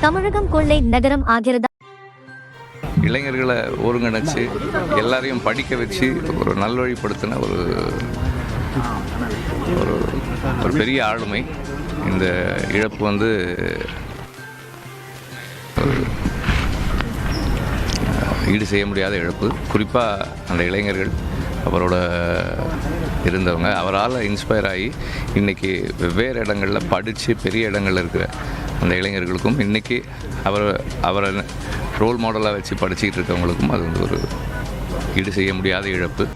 தமிழகம் கொள்ளை நகரம் ஆகிறதா? இளைஞர்களை ஒருங்கிணைச்சு எல்லாரையும் படிக்க வச்சு ஒரு நல்வழிப்படுத்தின ஒரு ஒரு பெரிய ஆளுமை. இந்த இழப்பு வந்து ஈடு செய்ய முடியாத இழப்பு. குறிப்பாக அந்த இளைஞர்கள் அவரோட இருந்தவங்க அவரால் இன்ஸ்பயர் ஆகி இன்றைக்கி வெவ்வேறு இடங்களில் படித்து பெரிய இடங்களில் இருக்கிற அந்த இளைஞர்களுக்கும் இன்றைக்கி அவரை ரோல் மாடலாக வச்சு படிச்சுக்கிட்டு இருக்கவங்களுக்கும் அது வந்து ஒரு ஈடு செய்ய முடியாத இழப்பு.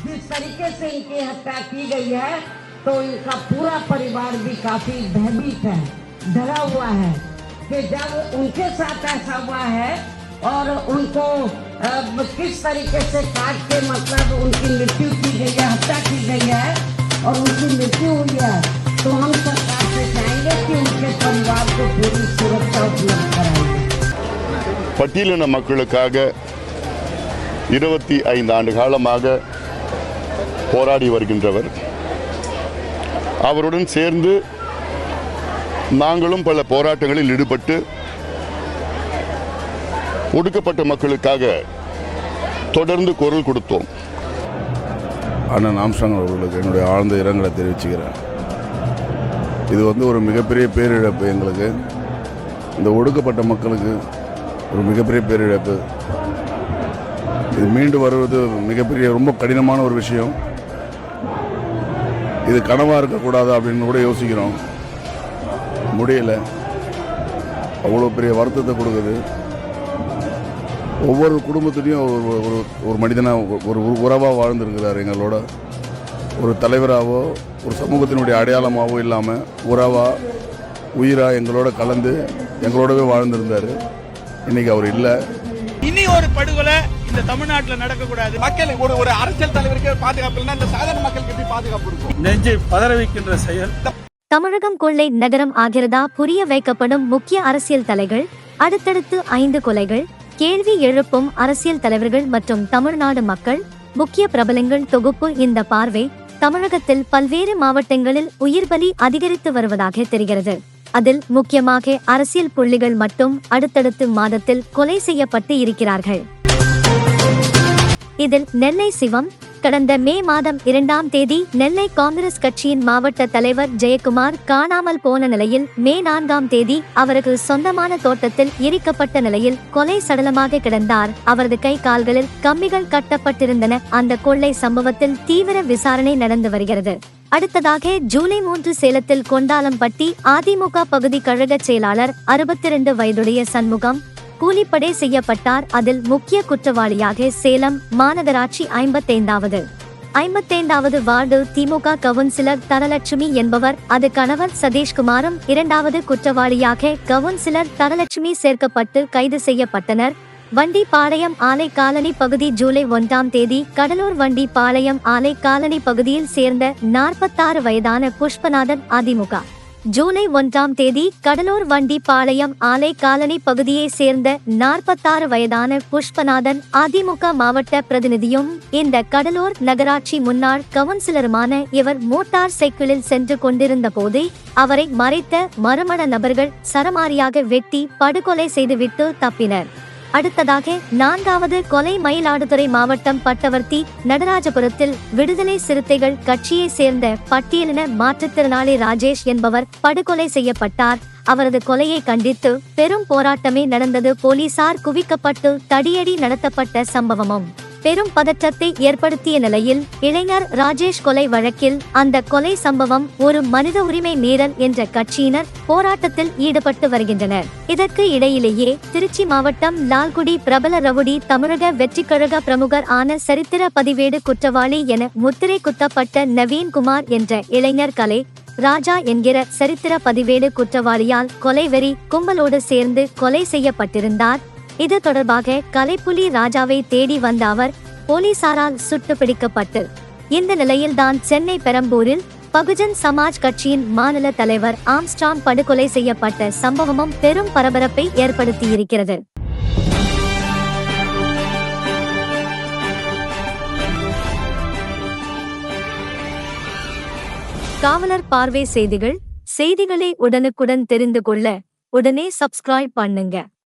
जिस तरीके से इनकी हत्या की गई है तो इनका पूरा परिवार भी काफी भयभीत है, डरा हुआ है कि जब उनके साथ ऐसा हुआ है और उनको किस तरीके से काट के मतलब उनकी मृत्यु की गई है, हत्या की गई है और उनकी मृत्यु हुई है, तो हम सरकार से चाहेंगे कि उनके परिवार को पूरी सुरक्षा उपलब्ध कराएंगे. பட்டியலின மக்களுக்காக 25 ஆண்டு காலமாக போராடி வருகின்றவர். அவருடன் சேர்ந்து நாங்களும் பல போராட்டங்களில் ஈடுபட்டு ஒடுக்கப்பட்ட மக்களுக்காக தொடர்ந்து குரல் கொடுத்தோம். அண்ணன் ஆம்ஸ்ட்ராங் அவர்களுக்கு என்னுடைய ஆழ்ந்த இரங்கலை தெரிவிச்சுக்கிறேன். இது வந்து ஒரு மிகப்பெரிய பேரிழப்பு. எங்களுக்கு இந்த ஒடுக்கப்பட்ட மக்களுக்கு ஒரு மிகப்பெரிய பேரிழப்பு. இது மீண்டு வருவது மிகப்பெரிய ரொம்ப கடினமான ஒரு விஷயம். இது கனவாக இருக்கக்கூடாது அப்படின்னு கூட யோசிக்கிறோம், முடியலை. அவ்வளோ பெரிய வருத்தத்தை கொடுக்குது. ஒவ்வொரு குடும்பத்துலேயும் ஒரு மனிதனாக ஒரு உறவாக வாழ்ந்துருக்கிறார். எங்களோட ஒரு தலைவராகவோ ஒரு சமூகத்தினுடைய அடையாளமாகவோ இல்லாமல் உறவாக உயிராக எங்களோட கலந்து எங்களோடவே வாழ்ந்திருந்தார். இன்றைக்கி அவர் இல்லை. இனி ஒரு படுகொலை இந்த தமிழ்நாட்டில் நடக்கக்கூடாது. மக்கள் ஒரு அரசியல் தலைவருக்கு பாதுகாப்பு இல்லைன்னா இந்த சாதாரண மக்களுக்கு எப்படி பாதுகாப்பு இருக்கும்? நெஞ்சை பதற வைக்கின்ற செயல். தமிழகம் கொள்ளை நகரம் ஆகிறதா? புரிய வைக்கப்படும் முக்கிய அரசியல் தலைகள், அடுத்தடுத்து 5 கொலைகள், கேள்வி எழுப்பும் அரசியல் தலைவர்கள் மற்றும் தமிழ்நாடு மக்கள், முக்கிய பிரபலங்கள் தொகுப்பு. இந்த பார்வை தமிழகத்தில் பல்வேறு மாவட்டங்களில் உயிர் பலி அதிகரித்து வருவதாக தெரிகிறது. அதில் முக்கியமாக அரசியல் புள்ளிகள் மட்டும் அடுத்தடுத்து மாதத்தில் கொலை செய்யப்பட்டு இருக்கிறார்கள். இதில் நெல்லை சிவம் கடந்த மே மாதம் 2ஆம் தேதி நெல்லை காங்கிரஸ் கட்சியின் மாவட்ட தலைவர் ஜெயக்குமார் காணாமல் போன நிலையில் மே 4ஆம் தேதி அவருக்கு சொந்தமான தோட்டத்தில் எரிக்கப்பட்ட நிலையில் கொலை சடலமாக கிடந்தார். அவரது கை கால்களில் கம்பிகள் கட்டப்பட்டிருந்தன. அந்த கொள்ளை சம்பவத்தில் தீவிர விசாரணை நடந்து வருகிறது. அடுத்ததாக ஜூலை 3 சேலத்தில் கொண்டாலம்பட்டி அதிமுக பகுதி கழக செயலாளர் 62 வயதுடைய சண்முகம் கூலிப்படை செய்யப்பட்டார். அதில் முக்கிய குற்றவாளியாக சேலம் மாநகராட்சி 55வது வார்டு திமுக கவுன்சிலர் தனலட்சுமி என்பவர், அது கணவர் சதீஷ்குமாரும் 2வது குற்றவாளியாக கவுன்சிலர் தனலட்சுமி சேர்க்கப்பட்டு கைது செய்யப்பட்டனர். வண்டிப்பாளையம் ஆலை காலனி பகுதி ஜூலை 1ஆம் தேதி கடலூர் வண்டிப்பாளையம் ஆலை காலனி பகுதியில் சேர்ந்த 46 வயதான புஷ்பநாதன் அதிமுக. ஜூலை 1ஆம் தேதி கடலூர் வண்டிப்பாளையம் ஆலை காலனி பகுதியை சேர்ந்த 46 வயதான புஷ்பநாதன் அதிமுக மாவட்ட பிரதிநிதியும் இந்த கடலூர் நகராட்சி முன்னாள் கவுன்சிலருமான இவர் மோட்டார் சைக்கிளில் சென்று கொண்டிருந்த போது அவரை மறைத்த மர்ம நபர்கள் சரமாரியாக வெட்டி படுகொலை செய்துவிட்டு தப்பினர். அடுத்ததாக 4வது கொலை மயிலாடுதுறை மாவட்டம் பட்டவர்த்தி நடராஜபுரத்தில் விடுதலை சிறுத்தைகள் கட்சியை சேர்ந்த பட்டியலின மாற்றுத்திறனாளி ராஜேஷ் என்பவர் படுகொலை செய்யப்பட்டார். அவரது கொலையை கண்டித்து பெரும் போராட்டமே நடந்தது. போலீசார் குவிக்கப்பட்டு தடியடி நடத்தப்பட்ட சம்பவமும் பெரும் பதற்றத்தை ஏற்படுத்திய நிலையில் இளைஞர் ராஜேஷ் கொலை வழக்கில் அந்த கொலை சம்பவம் ஒரு மனித உரிமை மீறல் என்ற கட்சியினர் போராட்டத்தில் ஈடுபட்டு வருகின்றனர். இதற்கு இடையிலேயே திருச்சி மாவட்டம் லால்குடி பிரபல ரவுடி தமிழக வெற்றிக்கழக பிரமுகர் ஆன சரித்திர பதிவேடு குற்றவாளி என முத்திரை குத்தப்பட்ட நவீன்குமார் என்ற இளைஞர் கலை ராஜா என்கிற சரித்திர பதிவேடு குற்றவாளியால் கொலைவெறி கும்பலோடு சேர்ந்து கொலை செய்யப்பட்டிருந்தார். இது தொடர்பாக கலைப்புலி ராஜாவை தேடி வந்த அவர் போலீசாரால் சுட்டு பிடிக்கப்பட்டு இந்த நிலையில்தான் சென்னை பெரம்பூரில் பகுஜன் சமாஜ் கட்சியின் மாநில தலைவர் ஆம்ஸ்ட்ராங் படுகொலை செய்யப்பட்ட சம்பவமும் பெரும் பரபரப்பை ஏற்படுத்தியிருக்கிறது. காவலர் பார்வை செய்திகளை உடனுக்குடன் தெரிந்து கொள்ள உடனே சப்ஸ்கிரைப் பண்ணுங்க.